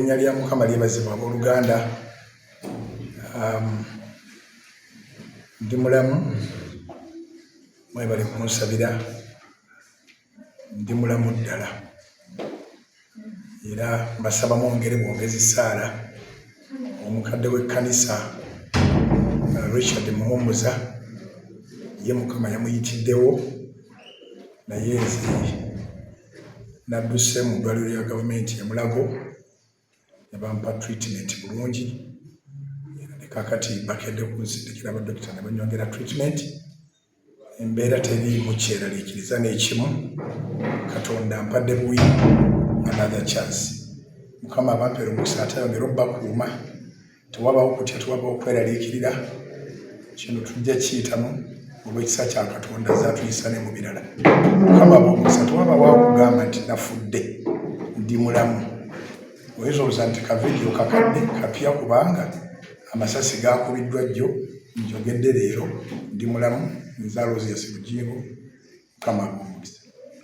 erinnya lya Mukama lyebazibwa abooluganda. Ndi mulamu, mwebale kunsabira. Ndi mulamu ddala era mbasaba mwongere bwongezi ssaala. Omukadde w'ekkanisa Richard Muhumuza ye Mukama yamuyitiddewo, naye nze nadduse mu ddwaliro lya gavumenti e Mulago ne bampa treatment bulungi. Ne kaakati bakedde kunzindikira abadokita ne banyongera treatment. Embeera teriimu kyeraliikiriza n'ekimu. Katonda ampadde buwi, another chance. Mukama abampeera omukisa ate ayongera obbakuuma. Tewabaawo kutya, tewabaawo kweraliikirira. Kino tujja kiyitamu olw'ekisa kya Katonda zaatuyisa ne mu birala. Mukama ab'omukisa tewabaawo akugamba nti nafudde, ndi mulamu. Oyinza olowooza nti kavidiyo kakadde kapya kubanga amasasi gaakubiddwa jjo, njogedde leero, ndi mulamu. Nze Aloysius Bugingo. Mukama ab'omukisa.